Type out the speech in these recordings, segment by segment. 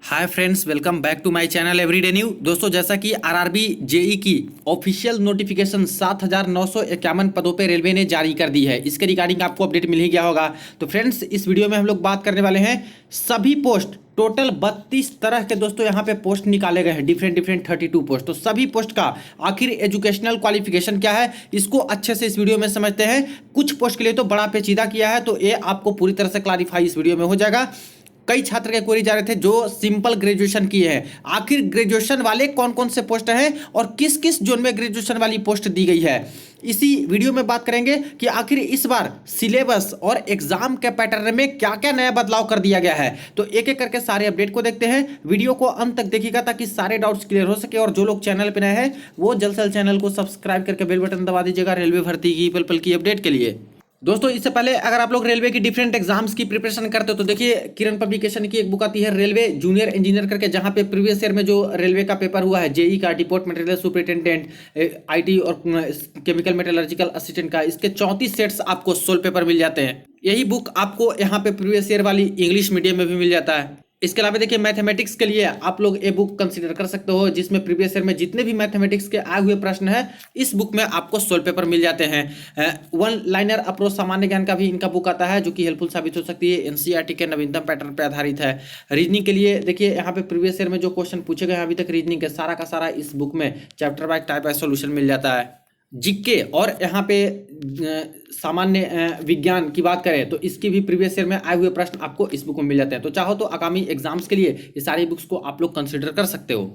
Hi friends, welcome back to my channel everyday new. दोस्तों, जैसा कि आरआरबी जेई की ऑफिशियल नोटिफिकेशन 7,951 पदों पे रेलवे ने जारी कर दी है। इसके रिगार्डिंग आपको अपडेट मिल ही गया होगा। तो फ्रेंड्स, इस वीडियो में हम लोग बात करने वाले हैं सभी पोस्ट, टोटल 32 तरह के दोस्तों यहाँ पे पोस्ट निकाले गए हैं, डिफरेंट 32 पोस्ट। तो सभी पोस्ट का आखिर एजुकेशनल क्वालिफिकेशन क्या है, इसको अच्छे से इस वीडियो में समझते हैं। कुछ पोस्ट के लिए तो बड़ा पेचीदा किया है, तो ये आपको पूरी तरह से क्लैरिफाई इस वीडियो में हो जाएगा। कई छात्र के क्वेरी जा रहे थे जो सिंपल ग्रेजुएशन किए हैं, आखिर ग्रेजुएशन वाले कौन कौन से पोस्ट हैं और किस किस जोन में ग्रेजुएशन वाली पोस्ट दी गई है। इसी वीडियो में बात करेंगे कि आखिर इस बार सिलेबस और एग्जाम के पैटर्न में क्या क्या नया बदलाव कर दिया गया है। तो एक एक करके सारे अपडेट को देखते हैं। वीडियो को अंत तक देखिएगा ताकि सारे डाउट्स क्लियर हो सके। और जो लोग चैनल पर नए हैं वो जल्द से जल्द चैनल को सब्सक्राइब करके बेल बटन दबा दीजिएगा रेलवे भर्ती की पल पल की अपडेट के लिए। दोस्तों, इससे पहले अगर आप लोग रेलवे की डिफरेंट एग्जाम्स की प्रिपरेशन करते हो तो देखिए, किरण पब्लिकेशन की एक बुक आती है रेलवे जूनियर इंजीनियर करके, जहां पे प्रीवियस ईयर में जो रेलवे का पेपर हुआ है जेई का, डिपोर्ट मटेरियल सुपरिटेंडेंट, आईटी और केमिकल मेटलर्जिकल असिस्टेंट का, इसके 34 सेट्स आपको सोल पेपर मिल जाते हैं। यही बुक आपको यहाँ पे प्रीवियस ईयर वाली इंग्लिश मीडियम में भी मिल जाता है। इसके अलावा देखिए, मैथमेटिक्स के लिए आप लोग ए बुक कंसीडर कर सकते हो, जिसमें प्रीवियस ईयर में जितने भी मैथमेटिक्स के आए हुए प्रश्न हैं इस बुक में आपको सोल्व पेपर मिल जाते हैं। वन लाइनर अप्रोच सामान्य ज्ञान का भी इनका बुक आता है, जो कि हेल्पफुल साबित हो सकती है। एनसीईआरटी के नवीनतम पैटर्न पर आधारित है। रीजनिंग के लिए देखिए, यहाँ पे प्रीवियस ईयर में जो क्वेश्चन पूछे गए अभी तक रीजनिंग के, सारा का सारा इस बुक में chapter by type by solution मिल जाता है। जीके और यहाँ पे सामान्य विज्ञान की बात करें तो इसकी भी प्रीवियस ईयर में आए हुए प्रश्न आपको इस बुक में मिल जाते हैं। तो चाहो तो आगामी एग्जाम्स के लिए ये सारी बुक्स को आप लोग कंसिडर कर सकते हो।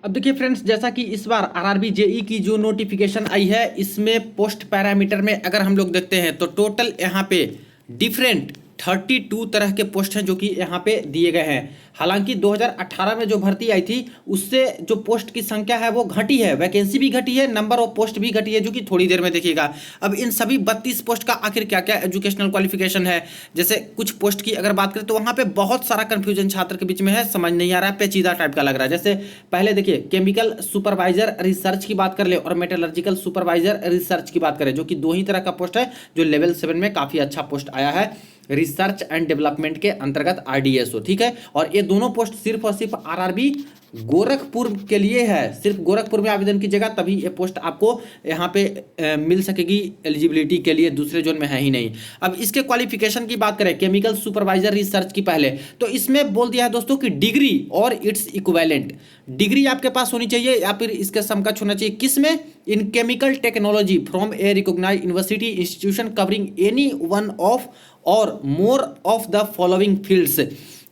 अब देखिए फ्रेंड्स, जैसा कि इस बार आरआरबी जेई की जो नोटिफिकेशन आई है, इसमें पोस्ट पैरामीटर में अगर हम लोग देखते हैं तो टोटल यहाँ पे डिफरेंट 32 तरह के पोस्ट हैं जो कि यहाँ पे दिए गए हैं। हालांकि 2018 में जो भर्ती आई थी उससे जो पोस्ट की संख्या है वो घटी है, वैकेंसी भी घटी है, नंबर ऑफ पोस्ट भी घटी है, जो कि थोड़ी देर में देखिएगा। अब इन सभी 32 पोस्ट का आखिर क्या क्या एजुकेशनल क्वालिफिकेशन है, जैसे कुछ पोस्ट की अगर बात करें तो वहाँ पे बहुत सारा कंफ्यूजन छात्र के बीच में है, समझ नहीं आ रहा है, पेचीदा टाइप का लग रहा है। जैसे पहले देखिए, केमिकल सुपरवाइजर रिसर्च की बात कर ले और मेटलर्जिकल सुपरवाइजर रिसर्च की बात करें, जो कि दो ही तरह का पोस्ट है, जो लेवल 7 में काफी अच्छा पोस्ट आया है रिसर्च एंड डेवलपमेंट के अंतर्गत आरडीएसओ, ठीक है। और ये दोनों पोस्ट सिर्फ और सिर्फ आरआरबी गोरखपुर के लिए है। सिर्फ गोरखपुर में आवेदन कीजिएगा तभी ये पोस्ट आपको यहाँ पे मिल सकेगी एलिजिबिलिटी के लिए, दूसरे जोन में है ही नहीं। अब इसके क्वालिफिकेशन की बात करें केमिकल सुपरवाइजर रिसर्च की पहले, तो इसमें बोल दिया है दोस्तों कि डिग्री और इट्स इक्विवेलेंट, डिग्री आपके पास होनी चाहिए या फिर इसके समकक्ष होना चाहिए। किसमें? In chemical technology from a recognised university institution covering any one of or more of the following fields,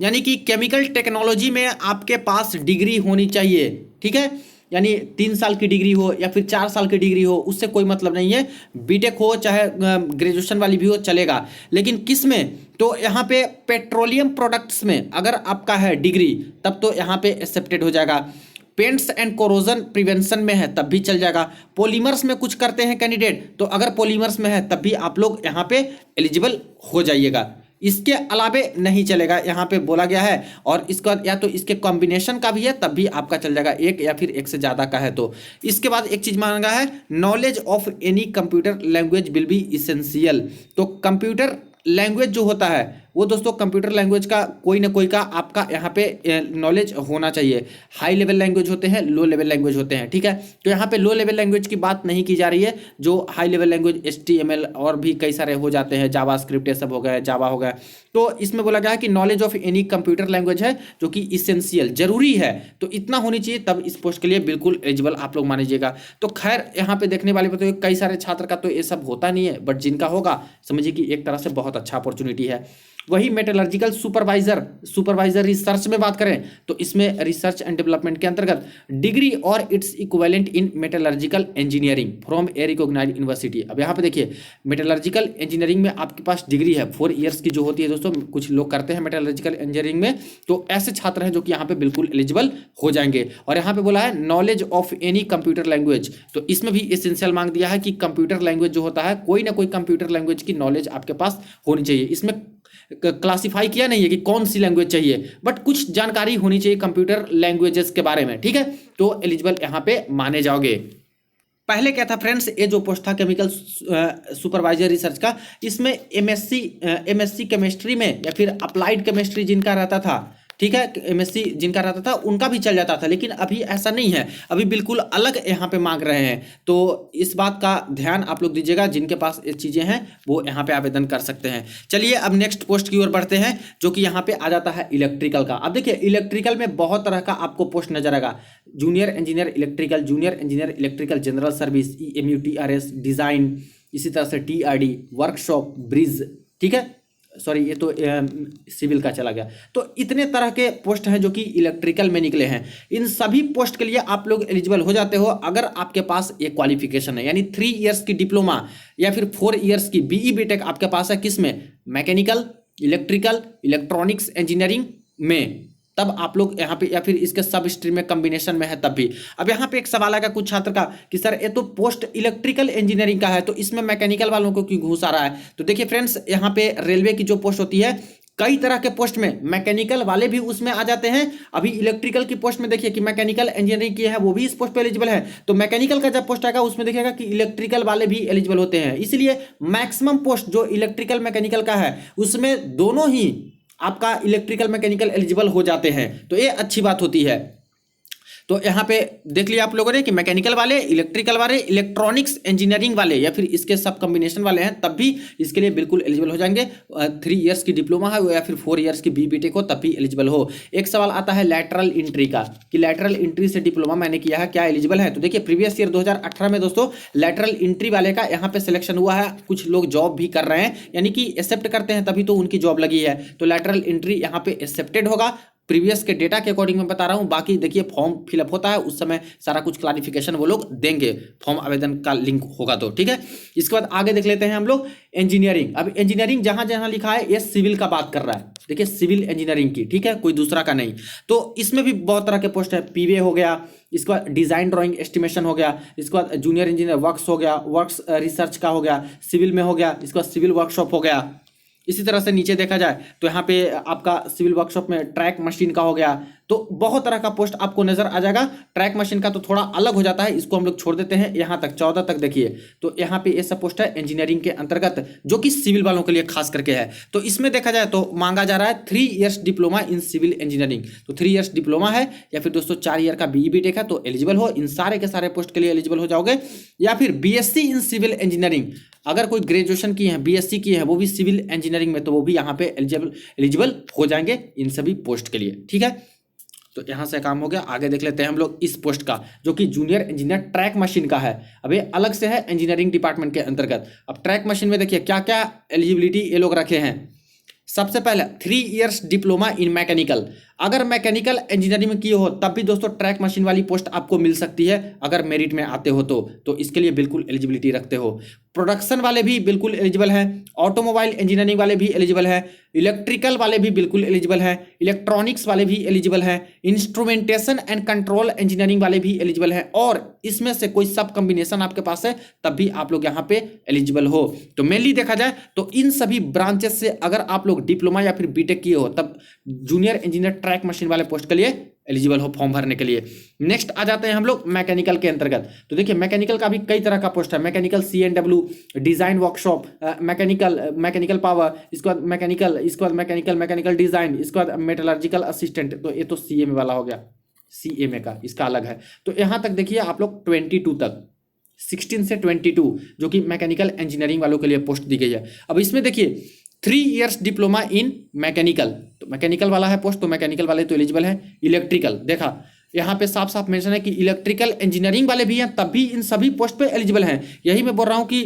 यानी कि केमिकल टेक्नोलॉजी में आपके पास डिग्री होनी चाहिए, ठीक है। यानी 3 साल की डिग्री हो या फिर 4 साल की डिग्री हो, उससे कोई मतलब नहीं है। बीटेक हो चाहे ग्रेजुएशन वाली भी हो चलेगा, लेकिन किस में? तो यहाँ पे पेट्रोलियम प्रोडक्ट्स में अगर आपका है डिग्री तब तो यहाँ पे एक्सेप्टेड हो जाएगा। पेंट्स एंड कोरोजन प्रिवेंशन में है तब भी चल जाएगा। पॉलीमर्स में कुछ करते हैं कैंडिडेट, तो अगर पॉलीमर्स में है तब भी आप लोग यहाँ पे एलिजिबल हो जाइएगा। इसके अलावे नहीं चलेगा, यहाँ पे बोला गया है। और इसका या तो इसके कॉम्बिनेशन का भी है तब भी आपका चल जाएगा, एक या फिर एक से ज़्यादा का है तो। इसके बाद एक चीज़ मांगा है, knowledge of any computer language will be essential. तो कंप्यूटर लैंग्वेज जो होता है वो दोस्तों, कंप्यूटर लैंग्वेज का कोई ना कोई का आपका यहाँ पे नॉलेज होना चाहिए। हाई लेवल लैंग्वेज होते हैं, लो लेवल लैंग्वेज होते हैं, ठीक है। तो यहाँ पे लो लेवल लैंग्वेज की बात नहीं की जा रही है, जो हाई लेवल लैंग्वेज HTML और भी कई सारे हो जाते हैं, जावा स्क्रिप्ट ये सब हो गए, जावा हो गया। तो इसमें बोला गया है कि knowledge of any computer language है जो कि इसेंशियल जरूरी है, तो इतना होनी चाहिए तब इस पोस्ट के लिए बिल्कुल एलिजिबल आप लोग मानिएगा। तो खैर, यहाँ पे देखने वाले तो कई सारे छात्र का तो ये सब होता नहीं है, बट जिनका होगा समझिए कि एक तरह से बहुत अच्छा अपॉर्चुनिटी है। वही मेटलर्जिकल सुपरवाइजर रिसर्च में बात करें तो इसमें रिसर्च एंड डेवलपमेंट के अंतर्गत डिग्री और its equivalent in metallurgical engineering from a recognised university. अब यहाँ पे देखिए, मेटलर्जिकल इंजीनियरिंग में आपके पास डिग्री है 4 इयर्स की जो होती है दोस्तों, कुछ लोग करते हैं मेटलर्जिकल इंजीनियरिंग में, तो ऐसे छात्र हैं जो कि यहाँ पे बिल्कुल एलिजिबल हो जाएंगे। और यहाँ पे बोला है knowledge of any computer language, तो इसमें भी एसेंशियल मांग दिया है कि कंप्यूटर लैंग्वेज जो होता है, कोई ना कोई कंप्यूटर लैंग्वेज की नॉलेज आपके पास होनी चाहिए। इसमें क्लासिफाई किया नहीं है कि कौन सी लैंग्वेज चाहिए, बट कुछ जानकारी होनी चाहिए कंप्यूटर लैंग्वेजेस के बारे में, ठीक है। तो एलिजिबल यहाँ पे माने जाओगे। पहले क्या था फ्रेंड्स, ये जो पोस्ट था केमिकल सुपरवाइजर रिसर्च का, इसमें एमएससी केमिस्ट्री में या फिर अप्लाइड केमिस्ट्री जिनका रहता था ठीक है, एमएससी जिनका रहता था उनका भी चल जाता था, लेकिन अभी ऐसा नहीं है, अभी बिल्कुल अलग यहाँ पे मांग रहे हैं। तो इस बात का ध्यान आप लोग दीजिएगा, जिनके पास ये चीज़ें हैं वो यहाँ पे आवेदन कर सकते हैं। चलिए अब नेक्स्ट पोस्ट की ओर बढ़ते हैं, जो कि यहाँ पे आ जाता है इलेक्ट्रिकल का। अब देखिए इलेक्ट्रिकल में बहुत तरह का आपको पोस्ट नजर आएगा, junior engineer electrical, junior engineer electrical general service, EMUTRS design, इसी तरह से TRD वर्कशॉप ब्रिज, ठीक है, सॉरी ये तो सिविल का चला गया। तो इतने तरह के पोस्ट हैं जो कि इलेक्ट्रिकल में निकले हैं। इन सभी पोस्ट के लिए आप लोग एलिजिबल हो जाते हो अगर आपके पास ये क्वालिफिकेशन है, यानी 3 इयर्स की डिप्लोमा या फिर 4 इयर्स की BE BTech आपके पास है। किस में? मैकेनिकल, इलेक्ट्रिकल, इलेक्ट्रॉनिक्स इंजीनियरिंग में, तब आप लोग यहाँ पे, या फिर इसके सब स्ट्रीम में कॉम्बिनेशन में है तब भी। अब यहाँ पे एक सवाल आएगा कुछ छात्र का कि सर ये तो पोस्ट इलेक्ट्रिकल इंजीनियरिंग का है, तो इसमें मैकेनिकल वालों को क्यों घुस आ रहा है? तो देखिए फ्रेंड्स, यहाँ पे रेलवे की जो पोस्ट होती है, कई तरह के पोस्ट में मैकेनिकल वाले भी उसमें आ जाते हैं। अभी इलेक्ट्रिकल की पोस्ट में देखिए कि मैकेनिकल इंजीनियरिंग की है, वो भी इस पोस्ट पे एलिजिबल है। तो मैकेनिकल का जब पोस्ट आएगा उसमें देखिएगा कि इलेक्ट्रिकल वाले भी एलिजिबल होते हैं। इसलिए मैक्सिमम पोस्ट जो इलेक्ट्रिकल मैकेनिकल का है उसमें दोनों ही आपका इलेक्ट्रिकल मैकेनिकल एलिजिबल हो जाते हैं, तो ये अच्छी बात होती है। तो यहाँ पे देख लिया आप लोगों ने कि मैकेनिकल वाले, इलेक्ट्रिकल वाले, इलेक्ट्रॉनिक्स इंजीनियरिंग वाले या फिर इसके सब कॉम्बिनेशन वाले हैं तब भी इसके लिए बिल्कुल एलिजिबल हो जाएंगे। 3 इयर्स की डिप्लोमा है या फिर 4 इयर्स की BE BTech हो तब भी एलिजिबल हो। एक सवाल आता है लैटरल एंट्री का कि लैटरल एंट्री से डिप्लोमा मैंने किया है, क्या एलिजिबल है? तो देखिए प्रीवियस ईयर 2018 में दोस्तों लैटरल एंट्री वाले का यहाँ पे सिलेक्शन हुआ है, कुछ लोग जॉब भी कर रहे हैं, यानी कि एक्सेप्ट करते हैं तभी तो उनकी जॉब लगी है। तो लैटरल एंट्री यहाँ पे एक्सेप्टेड होगा। प्रीवियस के डेटा के अकॉर्डिंग मैं बता रहा हूं, बाकी देखिए फॉर्म फिलअप होता है उस समय सारा कुछ क्लैरिफिकेशन वो लोग देंगे, फॉर्म आवेदन का लिंक होगा तो, ठीक है। इसके बाद आगे देख लेते हैं हम लोग इंजीनियरिंग। अब इंजीनियरिंग जहां जहां लिखा है ये सिविल का बात कर रहा है, देखिए सिविल इंजीनियरिंग की, ठीक है, कोई दूसरा का नहीं। तो इसमें भी बहुत तरह के पोस्ट है, PVA हो गया, इसके बाद डिजाइन ड्राइंग एस्टिमेशन हो गया, इसके बाद जूनियर इंजीनियर वर्क्स हो गया, वर्क्स रिसर्च का हो गया, सिविल में हो गया, इसके बाद सिविल वर्कशॉप हो गया। इसी तरह से नीचे देखा जाए तो यहाँ पे आपका सिविल वर्कशॉप में ट्रैक मशीन का हो गया। तो बहुत तरह का पोस्ट आपको नजर आ जाएगा। ट्रैक मशीन का तो थोड़ा अलग हो जाता है, इसको हम लोग छोड़ देते हैं। यहाँ तक 14 तक देखिए, तो यहाँ पे ये सब पोस्ट है इंजीनियरिंग के अंतर्गत जो कि सिविल वालों के लिए खास करके है। तो इसमें देखा जाए तो मांगा जा रहा है 3 years diploma in civil engineering. तो 3 इयर्स डिप्लोमा है या फिर दोस्तों 4 ईयर का BE BTech है तो एलिजिबल हो, इन सारे के सारे पोस्ट के लिए एलिजिबल हो जाओगे। या फिर BSc इन सिविल इंजीनियरिंग, अगर कोई ग्रेजुएशन की है, BSc की है, वो भी सिविल इंजीनियरिंग में, तो वो भी यहाँ पे एलिजिबल हो जाएंगे इन सभी पोस्ट के लिए, ठीक है। तो यहाँ से काम हो गया। आगे देख लेते हैं हम लोग इस पोस्ट का जो कि जूनियर इंजीनियर ट्रैक मशीन का है। अब ये अलग से है इंजीनियरिंग डिपार्टमेंट के अंतर्गत। अब ट्रैक मशीन में देखिए क्या क्या एलिजिबिलिटी ये लोग रखे हैं। सबसे पहले 3 इयर्स डिप्लोमा इन मैकेनिकल, अगर मैकेनिकल इंजीनियरिंग में किए हो तब भी दोस्तों ट्रैक मशीन वाली पोस्ट आपको मिल सकती है अगर मेरिट में आते हो तो इसके लिए बिल्कुल एलिजिबिलिटी रखते हो। प्रोडक्शन वाले भी बिल्कुल एलिजिबल हैं, ऑटोमोबाइल इंजीनियरिंग वाले भी एलिजिबल हैं, इलेक्ट्रिकल वाले भी बिल्कुल एलिजिबल हैं, इलेक्ट्रॉनिक्स वाले भी एलिजिबल हैं, इंस्ट्रूमेंटेशन एंड कंट्रोल इंजीनियरिंग वाले भी एलिजिबल हैं, और इसमें से कोई सब कॉम्बिनेशन आपके पास है तब भी आप लोग यहाँ पे एलिजिबल हो। तो मेनली देखा जाए तो इन सभी ब्रांचेस से अगर आप लोग डिप्लोमा या फिर BTech किए हो तब जूनियर इंजीनियर ट्रैक मशीन वाले पोस्ट के लिए एलिजिबल हो फॉर्म भरने के लिए। नेक्स्ट आ जाते हैं हम लोग मैकेनिकल के अंतर्गत। तो देखिए मैकेनिकल का भी कई तरह का पोस्ट है, mechanical CNW, design workshop, mechanical power, इसके बाद मैकेनिकल डिजाइन, इसके बाद मेटलर्जिकल असिस्टेंट। तो ये तो CMA वाला हो गया, CMA का इसका अलग है। तो यहाँ तक देखिए आप लोग 22 तक, 16 से 22 जो कि मैकेनिकल इंजीनियरिंग वालों के लिए पोस्ट दी गई है। अब इसमें देखिए 3 इयर्स डिप्लोमा इन मैकेनिकल, तो मैकेनिकल वाला है पोस्ट, तो मैकेनिकल वाले तो एलिजिबल है। इलेक्ट्रिकल देखा यहाँ पे साफ साफ मेंशन है कि इलेक्ट्रिकल इंजीनियरिंग वाले भी हैं तब भी इन सभी पोस्ट पे एलिजिबल हैं। यही मैं बोल रहा हूँ कि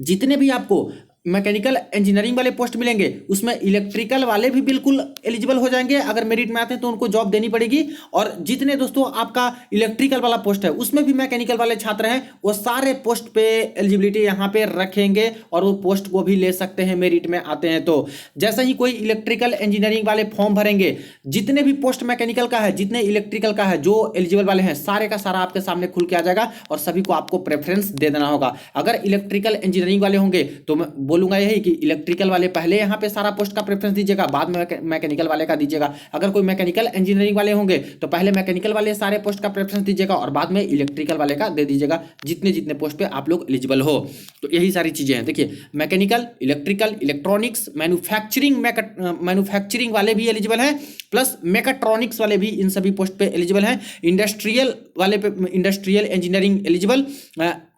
जितने भी आपको मैकेनिकल इंजीनियरिंग वाले पोस्ट मिलेंगे उसमें इलेक्ट्रिकल वाले भी बिल्कुल एलिजिबल हो जाएंगे, अगर मेरिट में आते हैं तो उनको जॉब देनी पड़ेगी। और जितने दोस्तों आपका इलेक्ट्रिकल वाला पोस्ट है उसमें भी मैकेनिकल वाले छात्र हैं, वो सारे पोस्ट पे एलिजिबिलिटी यहाँ पे रखेंगे और वो पोस्ट को भी ले सकते हैं मेरिट में आते हैं तो। जैसे ही कोई इलेक्ट्रिकल इंजीनियरिंग वाले फॉर्म भरेंगे, जितने भी पोस्ट मैकेनिकल का है, जितने इलेक्ट्रिकल का है, जो एलिजिबल वाले हैं सारे का सारा आपके सामने खुल के आ जाएगा और सभी को आपको प्रेफरेंस दे देना होगा। अगर इलेक्ट्रिकल इंजीनियरिंग वाले होंगे तो बोलूंगा यही कि इलेक्ट्रिकल वाले पहले यहाँ पे सारा पोस्ट का प्रेफरेंस दीजिएगा, बाद में मैकेनिकल वाले का दीजिएगा। अगर कोई मैकेनिकल इंजीनियरिंग वाले होंगे तो पहले मैकेनिकल वाले सारे पोस्ट का प्रेफरेंस दीजिएगा और बाद में इलेक्ट्रिकल वाले का दे दीजिएगा, जितने जितने पोस्ट पे आप लोग एलिजिबल हो। तो यही सारी चीजें हैं। देखिए मैकेनिकल, इलेक्ट्रिकल, इलेक्ट्रॉनिक्स, मैन्युफैक्चरिंग वाले भी एलिजिबल हैं, प्लस मेकाट्रॉनिक्स वाले भी इन सभी पोस्ट पे एलिजिबल हैं। इंडस्ट्रियल वाले पे इंडस्ट्रियल इंजीनियरिंग एलिजिबल,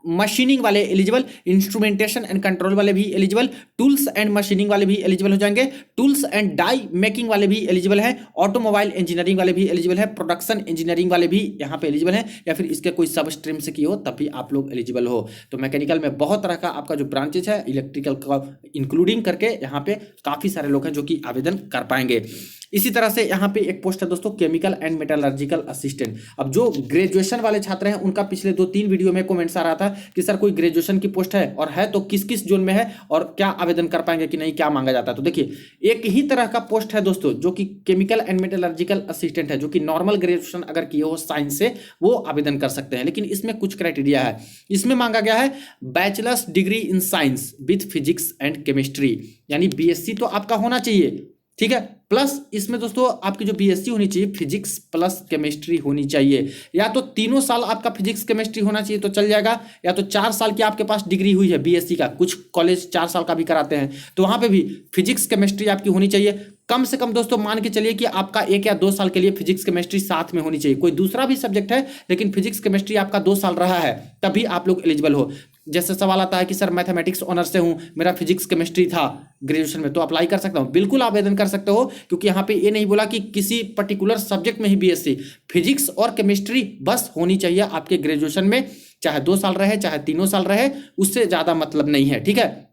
मशीनिंग वाले एलिजिबल, इंस्ट्रूमेंटेशन एंड कंट्रोल वाले भी एलिजिबल, टूल्स एंड मशीनिंग वाले भी एलिजिबल हो जाएंगे, टूल्स एंड डाई मेकिंग वाले भी एलिजिबल हैं, ऑटोमोबाइल इंजीनियरिंग वाले भी एलिजिबल है, प्रोडक्शन इंजीनियरिंग वाले भी यहाँ पे एलिजिबल हैं, या फिर इसके कोई सब स्ट्रीम से की हो तब भी आप लोग एलिजिबल हो। तो मैकेनिकल में बहुत तरह का आपका जो ब्रांचेज है, इलेक्ट्रिकल का इंक्लूडिंग करके यहाँ पे काफी सारे लोग हैं जो कि आवेदन कर पाएंगे। इसी तरह से यहाँ पे एक पोस्ट है दोस्तों, केमिकल एंड मेटलर्जिकल असिस्टेंट। अब जो ग्रेजुएशन वाले छात्र हैं उनका पिछले 2-3 वीडियो में कमेंट्स आ रहा था कि सर कोई ग्रेजुएशन की पोस्ट है और है तो किस किस जोन में है और क्या आवेदन कर पाएंगे कि नहीं, क्या मांगा जाता है। तो देखिए एक ही तरह का पोस्ट है दोस्तों जो कि केमिकल एंड मेटलर्जिकल असिस्टेंट है, जो कि नॉर्मल ग्रेजुएशन अगर किए हो साइंस से वो आवेदन कर सकते हैं। लेकिन इसमें कुछ क्राइटेरिया है। इसमें मांगा गया है bachelors degree in science with physics and chemistry, यानी बीएससी तो आपका होना चाहिए, ठीक है। प्लस इसमें दोस्तों आपकी जो बीएससी होनी चाहिए फिजिक्स प्लस केमिस्ट्री होनी चाहिए, या तो तीनों साल आपका फिजिक्स केमिस्ट्री होना चाहिए तो चल जाएगा, या तो 4 साल की आपके पास डिग्री हुई है बीएससी का, कुछ कॉलेज 4 साल का भी कराते हैं, तो वहां पे भी फिजिक्स केमिस्ट्री आपकी होनी चाहिए। कम से कम दोस्तों मान के चलिए कि आपका 1 या 2 साल के लिए फिजिक्स केमिस्ट्री साथ में होनी चाहिए। कोई दूसरा भी सब्जेक्ट है लेकिन फिजिक्स केमिस्ट्री आपका 2 साल रहा है तभी आप लोग एलिजिबल हो। जैसे सवाल आता है कि सर मैथमेटिक्स ऑनर से हूं, मेरा फिजिक्स केमिस्ट्री था ग्रेजुएशन में, तो अप्लाई कर सकता हूं? बिल्कुल आवेदन कर सकते हो, क्योंकि यहाँ पे ये नहीं बोला कि किसी पर्टिकुलर सब्जेक्ट में ही बीएससी, फिजिक्स और केमिस्ट्री बस होनी चाहिए आपके ग्रेजुएशन में, चाहे 2 साल रहे चाहे 3 साल रहे, उससे ज्यादा मतलब नहीं है, ठीक है।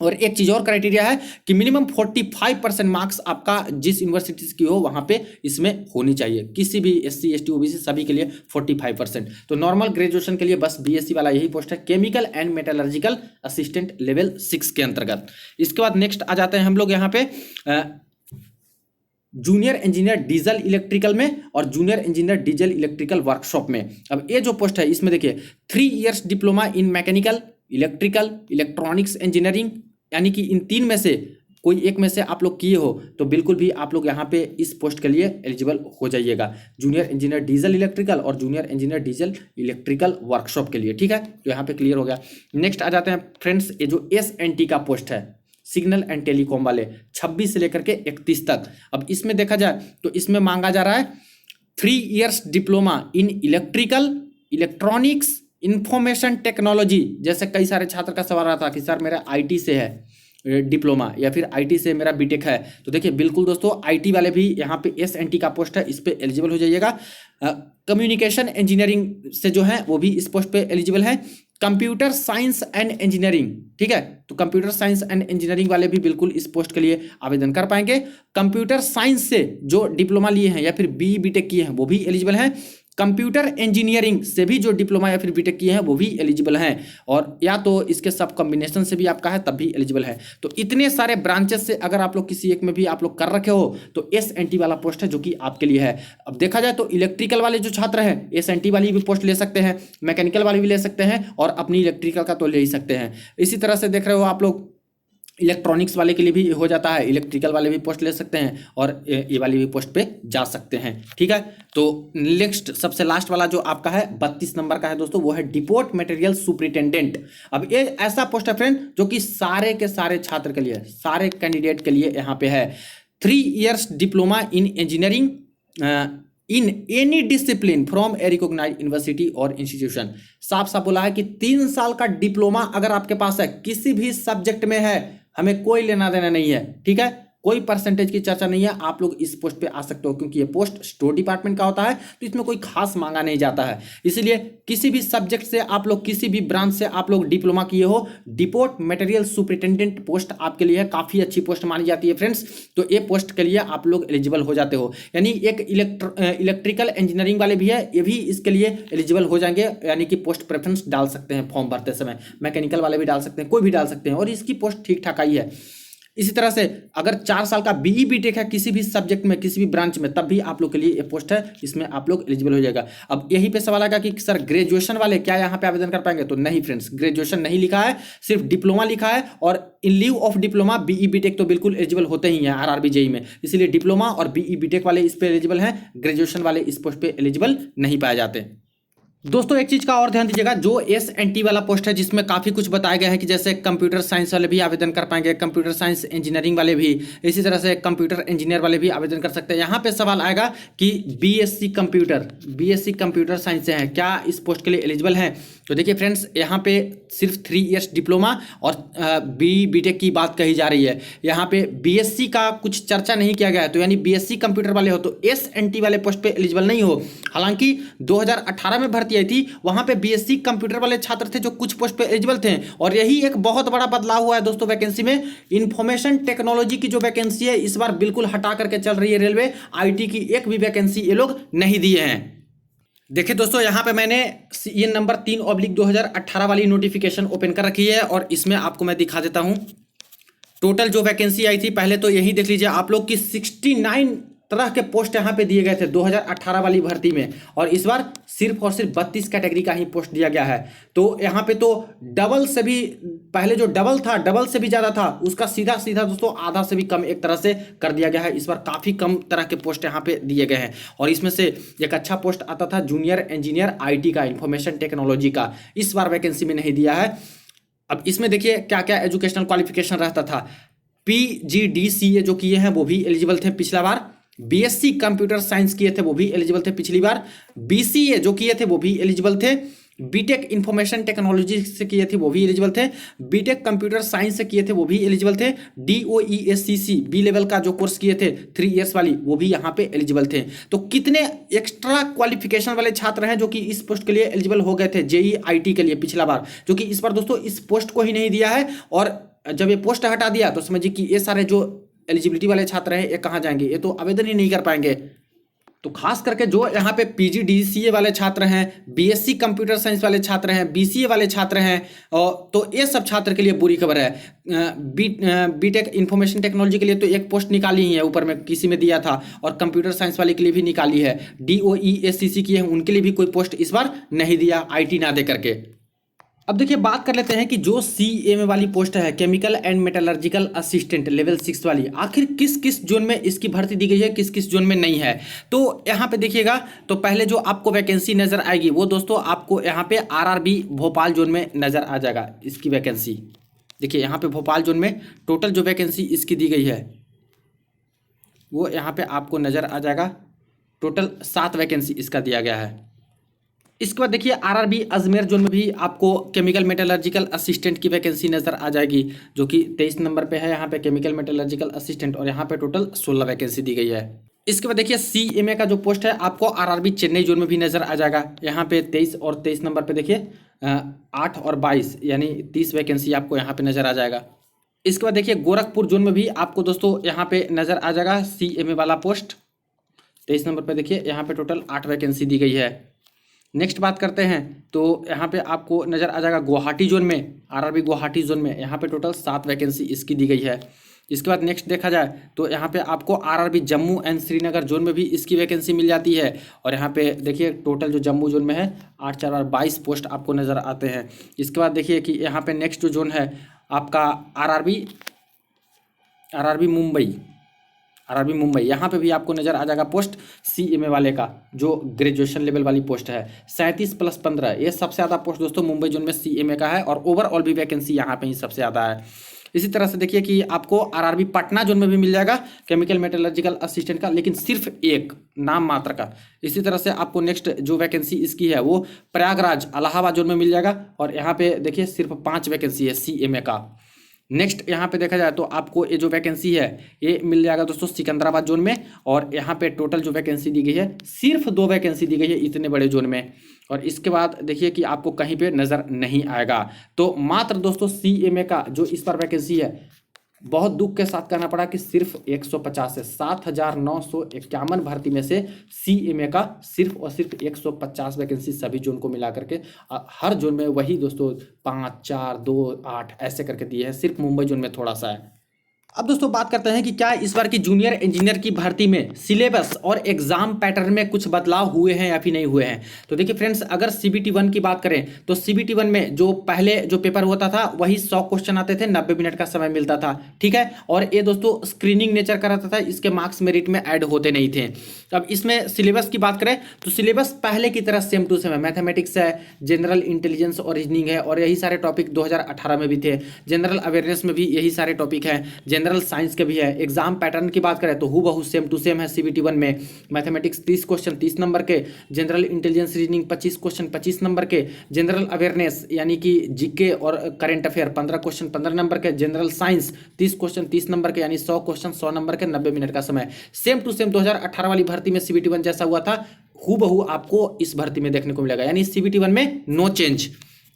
और एक चीज और क्राइटेरिया है कि मिनिमम 45% मार्क्स आपका जिस यूनिवर्सिटी की हो वहां पे इसमें होनी चाहिए, किसी भी SC ST OBC सभी के लिए 45%। तो नॉर्मल ग्रेजुएशन के लिए बस बीएससी वाला यही पोस्ट है, chemical and metallurgical assistant level 6 के अंतर्गत। इसके बाद नेक्स्ट आ जाते हैं हम लोग यहाँ पे जूनियर इंजीनियर डीजल इलेक्ट्रिकल में और junior engineer diesel electrical workshop में। अब ये जो पोस्ट है इसमें देखिए 3 इयर्स डिप्लोमा इन मैकेनिकल, इलेक्ट्रिकल, इलेक्ट्रॉनिक्स इंजीनियरिंग, यानी कि इन 3 में से कोई एक में से आप लोग किए हो तो बिल्कुल भी आप लोग यहाँ पे इस पोस्ट के लिए एलिजिबल हो जाइएगा, जूनियर इंजीनियर डीजल इलेक्ट्रिकल और junior engineer diesel electrical workshop के लिए, ठीक है। तो यहाँ पे क्लियर हो गया। नेक्स्ट आ जाते हैं फ्रेंड्स, ये जो SNT का पोस्ट है, सिग्नल एंड टेलीकॉम वाले, 26 से लेकर के 31 तक। अब इसमें देखा जाए तो इसमें मांगा जा रहा है 3 years diploma in electrical, electronics, information technology. जैसे कई सारे छात्र का सवाल रहा था कि सर मेरा IT से है डिप्लोमा या फिर IT से मेरा बीटेक है, तो देखिए बिल्कुल दोस्तों IT वाले भी यहाँ पे SNT का पोस्ट है, इस पे एलिजिबल हो जाइएगा। कम्युनिकेशन इंजीनियरिंग से जो है वो भी इस पोस्ट पे एलिजिबल है। कंप्यूटर साइंस एंड इंजीनियरिंग, ठीक है, तो कंप्यूटर साइंस एंड इंजीनियरिंग वाले भी बिल्कुल इस पोस्ट के लिए आवेदन कर पाएंगे। कंप्यूटर साइंस से जो डिप्लोमा लिए हैं या फिर BE बीटेक किए हैं वो भी एलिजिबल हैं। कंप्यूटर इंजीनियरिंग से भी जो डिप्लोमा या फिर बीटेक किए हैं वो भी एलिजिबल हैं, और या तो इसके सब कॉम्बिनेशन से भी आपका है तब भी एलिजिबल है। तो इतने सारे ब्रांचेस से अगर आप लोग किसी एक में भी आप लोग कर रखे हो तो SNT वाला पोस्ट है जो कि आपके लिए है। अब देखा जाए तो इलेक्ट्रिकल वाले जो छात्र हैं SNT वाली भी पोस्ट ले सकते हैं, मैकेनिकल वाली भी ले सकते हैं और अपनी इलेक्ट्रिकल का तो ले ही सकते हैं। इसी तरह से देख रहे हो आप लोग इलेक्ट्रॉनिक्स वाले के लिए भी हो जाता है, इलेक्ट्रिकल वाले भी पोस्ट ले सकते हैं और ये वाली भी पोस्ट पे जा सकते हैं, ठीक है। तो नेक्स्ट सबसे लास्ट वाला जो आपका है 32 नंबर का है दोस्तों, वो है डिपोट मटेरियल सुपरिटेंडेंट। अब ये ऐसा पोस्ट है फ्रेंड जो कि सारे के सारे छात्र के लिए, सारे कैंडिडेट के लिए यहाँ पे है। 3 years diploma in engineering in any discipline from a recognised university और इंस्टीट्यूशन। साफ साफ बोला है कि 3 साल का डिप्लोमा अगर आपके पास है, किसी भी सब्जेक्ट में है, हमें कोई लेना देना नहीं है, ठीक है, कोई परसेंटेज की चर्चा नहीं है, आप लोग इस पोस्ट पे आ सकते हो, क्योंकि ये पोस्ट स्टोर डिपार्टमेंट का होता है तो इसमें कोई खास मांगा नहीं जाता है। इसलिए किसी भी सब्जेक्ट से आप लोग, किसी भी ब्रांच से आप लोग डिप्लोमा किए हो, डिपोट मटेरियल सुपरिटेंडेंट पोस्ट आपके लिए काफी अच्छी पोस्ट मानी जाती है फ्रेंड्स। तो ये पोस्ट के लिए आप लोग एलिजिबल हो जाते हो। यानी एक इलेक्ट्रिकल इंजीनियरिंग वाले भी है, ये भी इसके लिए एलिजिबल हो जाएंगे, यानी कि पोस्ट प्रेफरेंस डाल सकते हैं फॉर्म भरते समय। मैकेनिकल वाले भी डाल सकते हैं, कोई भी डाल सकते हैं, और इसकी पोस्ट ठीक ठाक आई है। इसी तरह से अगर 4 साल का बीई बीटेक है किसी भी सब्जेक्ट में, किसी भी ब्रांच में, तब भी आप लोग के लिए ये पोस्ट है, इसमें आप लोग एलिजिबल हो जाएगा। अब यहीं पे सवाल आएगा कि सर ग्रेजुएशन वाले क्या यहाँ पे आवेदन कर पाएंगे? तो नहीं फ्रेंड्स, ग्रेजुएशन नहीं लिखा है, सिर्फ डिप्लोमा लिखा है, और in lieu of diploma B E B Tech तो बिल्कुल एलिजिबल होते ही हैं आरआरबी जेई में, इसलिए डिप्लोमा और बीई बीटेक वाले इस पे एलिजिबल हैं, ग्रेजुएशन वाले इस पोस्ट पे एलिजिबल नहीं पाए जाते। दोस्तों एक चीज का और ध्यान दीजिएगा, जो एसएनटी वाला पोस्ट है जिसमें काफी कुछ बताया गया है कि जैसे कंप्यूटर साइंस वाले भी आवेदन कर पाएंगे, कंप्यूटर साइंस इंजीनियरिंग वाले भी, इसी तरह से कंप्यूटर इंजीनियर वाले भी आवेदन कर सकते हैं। यहाँ पे सवाल आएगा कि बीएससी कंप्यूटर साइंस से हैं, क्या इस पोस्ट के लिए एलिजिबल हैं? तो देखिए फ्रेंड्स, यहाँ पे सिर्फ 3 इयर्स डिप्लोमा और बीई बीटेक की बात कही जा रही है, यहाँ पे बीएससी का कुछ चर्चा नहीं किया गया है। तो यानी बीएससी कंप्यूटर वाले हो तो एसएनटी वाले पोस्ट पे एलिजिबल नहीं हो। हालांकि 2018 में भर्ती आई थी, वहां पे बीएससी कंप्यूटर वाले छात्र थे जो कुछ पोस्ट पे एलिजिबल थे, और यही एक बहुत बड़ा बदलाव हुआ है दोस्तों वैकेंसी में। इंफॉर्मेशन टेक्नोलॉजी की जो वैकेंसी है इस बार बिल्कुल हटा करके चल रही है रेलवे, आईटी की एक भी वैकेंसी ये लोग नहीं दिए हैं। देखिए दोस्तों, यहाँ पे मैंने ये नंबर 3/2018 वाली नोटिफिकेशन ओपन कर रखी है, और इसमें आपको मैं दिखा देता हूँ टोटल जो वैकेंसी आई थी। पहले तो यही देख लीजिए आप लोग की 69 तरह के पोस्ट यहाँ पे दिए गए थे 2018 वाली भर्ती में, और इस बार सिर्फ और सिर्फ 32 कैटेगरी का ही पोस्ट दिया गया है। तो यहाँ पे तो डबल से भी, पहले जो डबल था डबल से भी ज़्यादा था, उसका सीधा सीधा दोस्तों आधा से भी कम एक तरह से कर दिया गया है। इस बार काफ़ी कम तरह के पोस्ट यहाँ पे दिए गए हैं, और इसमें से एक अच्छा पोस्ट आता था जूनियर इंजीनियर IT का, इंफॉर्मेशन टेक्नोलॉजी का, इस बार वैकेंसी में नहीं दिया है। अब इसमें देखिए क्या क्या एजुकेशनल क्वालिफिकेशन रहता था। PGDCA जो किए हैं वो भी एलिजिबल थे पिछला बार, बीएससी कंप्यूटर साइंस किए थे वो भी एलिजिबल थे पिछली बार, BCA जो किए थे वो भी एलिजिबल थे, बीटेक इंफॉर्मेशन टेक्नोलॉजी से किए थे वो भी एलिजिबल थे, बीटेक कंप्यूटर साइंस से किए थे वो भी एलिजिबल थे, DOESCC बी लेवल का जो कोर्स किए थे 3 इयर्स वाली वो भी यहाँ पे एलिजिबल थे। तो कितने एक्स्ट्रा क्वालिफिकेशन वाले छात्र हैं जो कि इस पोस्ट के लिए एलिजिबल हो गए थे जेई IT के लिए पिछला बार, जो कि इस बार दोस्तों इस पोस्ट को ही नहीं दिया है। और जब ये पोस्ट हटा दिया तो समझिए कि ये सारे जो एलिजिबिलिटी वाले छात्र हैं ये कहाँ जाएंगे, ये तो आवेदन ही नहीं कर पाएंगे। तो खास करके जो यहाँ पे PGDCA वाले छात्र हैं, बीएससी कंप्यूटर साइंस वाले छात्र हैं, BCA वाले छात्र हैं, और तो ये सब छात्र के लिए बुरी खबर है। बीटेक इंफॉर्मेशन टेक्नोलॉजी के लिए तो एक पोस्ट निकाली ही है, ऊपर में किसी में दिया था, और कंप्यूटर साइंस वाले के लिए भी निकाली है, DOESCC की है उनके लिए भी कोई पोस्ट इस बार नहीं दिया IT ना दे करके। अब देखिए बात कर लेते हैं कि जो CMA वाली पोस्ट है, chemical and metallurgical assistant level 6 वाली, आखिर किस किस जोन में इसकी भर्ती दी गई है, किस किस जोन में नहीं है। तो यहाँ पे देखिएगा, तो पहले जो आपको वैकेंसी नज़र आएगी वो दोस्तों आपको यहाँ पे RRB भोपाल जोन में नज़र आ जाएगा इसकी वैकेंसी। देखिए यहाँ पे भोपाल जोन में टोटल जो वैकेंसी इसकी दी गई है वो यहाँ पे आपको नज़र आ जाएगा, टोटल 7 वैकेंसी इसका दिया गया है। इसके बाद देखिए RRB अजमेर जोन में भी आपको केमिकल मेटलर्जिकल असिस्टेंट की वैकेंसी नज़र आ जाएगी, जो कि 23 नंबर पे है यहाँ पे केमिकल मेटलर्जिकल असिस्टेंट, और यहाँ पे टोटल 16 वैकेंसी दी गई है। इसके बाद देखिए CMA का जो पोस्ट है आपको RRB चेन्नई जोन में भी नज़र आ जाएगा, यहाँ पे 23 और 23 नंबर पे देखिए 8 और 22 यानी 30 वैकेंसी आपको यहाँ पे नज़र आ जाएगा। इसके बाद देखिए गोरखपुर जोन में भी आपको दोस्तों यहाँ पे नज़र आ जाएगा CMA वाला पोस्ट, 23 नंबर पे देखिए यहाँ पे टोटल 8 वैकेंसी दी गई है। नेक्स्ट बात करते हैं तो यहाँ पे आपको नज़र आ जाएगा गुवाहाटी जोन में, RRB गुवाहाटी जोन में यहाँ पे टोटल 7 वैकेंसी इसकी दी गई है। इसके बाद नेक्स्ट देखा जाए तो यहाँ पे आपको RRB Jammu and Srinagar zone में भी इसकी वैकेंसी मिल जाती है, और यहाँ पे देखिए टोटल जो जम्मू जोन में है 8 4 और 22 पोस्ट आपको नज़र आते हैं। इसके बाद देखिए कि यहाँ पे नेक्स्ट जो जोन है आपका RRB मुंबई, यहाँ पे भी आपको नज़र आ जाएगा पोस्ट CMA वाले का, जो ग्रेजुएशन लेवल वाली पोस्ट है 37 + 15, ये सबसे ज़्यादा पोस्ट दोस्तों मुंबई जोन में CMA का है, और ओवरऑल भी वैकेंसी यहाँ पे ही सबसे ज़्यादा है। इसी तरह से देखिए कि आपको RRB पटना जोन में भी मिल जाएगा केमिकल मेटलर्जिकल असिस्टेंट का, लेकिन सिर्फ एक नाम मात्र का। इसी तरह से आपको नेक्स्ट जो वैकेंसी इसकी है वो प्रयागराज इलाहाबाद जोन में मिल जाएगा, और यहाँ पे देखिए सिर्फ 5 वैकेंसी है CMA का। नेक्स्ट यहाँ पे देखा जाए तो आपको ये जो वैकेंसी है ये मिल जाएगा दोस्तों सिकंदराबाद जोन में, और यहाँ पे टोटल जो वैकेंसी दी गई है सिर्फ 2 वैकेंसी दी गई है इतने बड़े जोन में, और इसके बाद देखिए कि आपको कहीं पे नज़र नहीं आएगा। तो मात्र दोस्तों CMA का जो इस बार वैकेंसी है, बहुत दुख के साथ कहना पड़ा कि सिर्फ 150 से 7,951 भर्ती में से CMA का सिर्फ और सिर्फ 150 वैकेंसी सभी जोन को मिला करके, हर जोन में वही दोस्तों 5 4 2 8 ऐसे करके दिए हैं, सिर्फ मुंबई जोन में थोड़ा सा है। अब दोस्तों बात करते हैं कि क्या इस बार की जूनियर इंजीनियर की भर्ती में सिलेबस और एग्जाम पैटर्न में कुछ बदलाव हुए हैं या फिर नहीं हुए हैं। तो देखिए फ्रेंड्स, अगर सीबीटी 1 की बात करें तो सीबीटी 1 में जो पहले जो पेपर होता था वही 100 क्वेश्चन आते थे, 90 मिनट का समय मिलता था, ठीक है। और ये दोस्तों स्क्रीनिंग नेचर का रहता था, इसके मार्क्स मेरिट में ऐड होते नहीं थे। अब इसमें सिलेबस की बात करें तो सिलेबस पहले की तरह सेम टू सेम है। मैथमेटिक्स है, जनरल इंटेलिजेंस और रीजनिंग है, और यही सारे टॉपिक 2018 में भी थे। जनरल अवेयरनेस में भी यही सारे टॉपिक हैं, जनरल साइंस के भी है। एग्जाम पैटर्न की बात करें तो हूबहू सेम टू सेम है सीबीटी 1 में। मैथमेटिक्स 30 क्वेश्चन 30 नंबर के, general intelligence reasoning 25 question 25 number के, जनरल अवेयरनेस यानी कि जीके और करंट अफेयर 15 क्वेश्चन 15 नंबर के, जनरल साइंस 30 क्वेश्चन 30 नंबर के, यानी 100 क्वेश्चन 100 नंबर के, 90 मिनट का समय। सेम टू सेम 2018 वाली भर्ती में सीबीटी 1 जैसा हुआ था हूबहू आपको इस भर्ती में देखने को मिलेगा, यानी सीबीटी 1 में नो चेंज।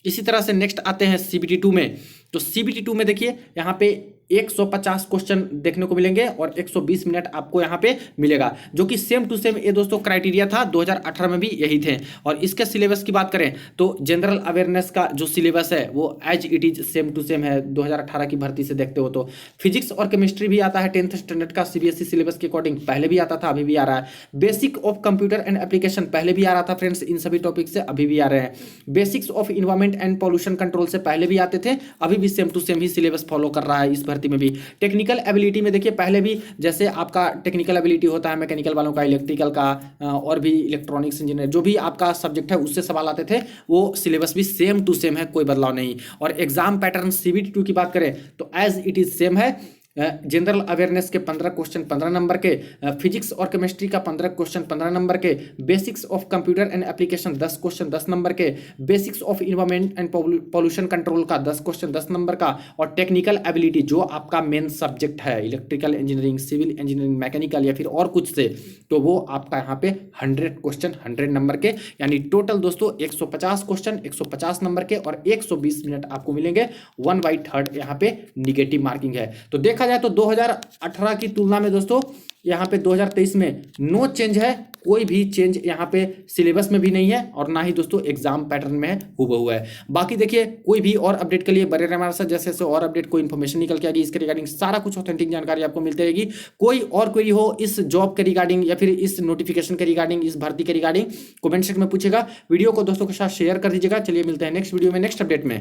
इसी तरह से नेक्स्ट आते हैं सीबीटी 2 में। तो सीबीटी 2 में देखिए यहाँ पे 150 क्वेश्चन देखने को मिलेंगे और 120 मिनट आपको यहाँ पे मिलेगा, जो कि सेम टू सेम ये दोस्तों क्राइटेरिया था 2018 में भी यही थे। और इसके सिलेबस की बात करें तो जनरल अवेयरनेस का जो सिलेबस है वो as it is same to same है 2018 की भर्ती से देखते हो तो। फिजिक्स और केमिस्ट्री भी आता है 10th स्टैंडर्ड का सीबीएसई सिलेबस के अकॉर्डिंग, पहले भी आता था अभी भी आ रहा है। Basic of computer and application पहले भी आ रहा था फ्रेंड्स, इन सभी टॉपिक से अभी भी आ रहे हैं। Basics of environment and pollution control से पहले भी आते थे, अभी भी सेम टू सेम ही सिलेबस फॉलो कर रहा है इस भर्ती में भी। टेक्निकल एबिलिटी में देखिए पहले भी जैसे आपका टेक्निकल एबिलिटी होता है मैकेनिकल वालों का, इलेक्ट्रिकल का और भी इलेक्ट्रॉनिक्स इंजीनियर जो भी आपका सब्जेक्ट है उससे सवाल आते थे, वो सिलेबस भी सेम टू सेम है, कोई बदलाव नहीं। और एग्जाम पैटर्न सीबीटी 2 की बात करें तो एज इट इज सेम है। जनरल अवेयरनेस के 15 क्वेश्चन 15 नंबर के, फिजिक्स और केमिस्ट्री का 15 क्वेश्चन 15 नंबर के, basics of computer and application 10 question 10 number के, basics of environment and pollution control का 10 क्वेश्चन 10 नंबर का, और टेक्निकल एबिलिटी जो आपका मेन सब्जेक्ट है electrical engineering, civil engineering, mechanical या फिर और कुछ से, तो वो आपका यहाँ पे 100 क्वेश्चन 100 नंबर के, यानी टोटल दोस्तों 150 क्वेश्चन 150 नंबर के और 120 मिनट आपको मिलेंगे। 1/3 यहाँ पे निगेटिव मार्किंग है। तो देखा जाए तो 2018 की तुलना में दोस्तों यहाँ पे 2023 में नो चेंज है, कोई भी चेंज यहाँ पे सिलेबस में भी नहीं है और ना ही दोस्तों एग्जाम पैटर्न में है, हूबहू है। बाकी देखिए कोई भी और अपडेट के लिए बने रहे हमारे साथ, जैसे जैसे और अपडेट कोई इन्फॉर्मेशन निकल के आएगी इसके रिगार्डिंग सारा कुछ ऑथेंटिक जानकारी आपको मिलती रहेगी। कोई और क्वेरी हो इस जॉब के रिगार्डिंग या फिर इस नोटिफिकेशन के रिगार्डिंग, इस भर्ती के रिगार्डिंग, कमेंट सेक्शन में पूछेगा। वीडियो को दोस्तों के साथ शेयर कर दीजिएगा। चलिए मिलते हैं नेक्स्ट वीडियो में नेक्स्ट अपडेट में।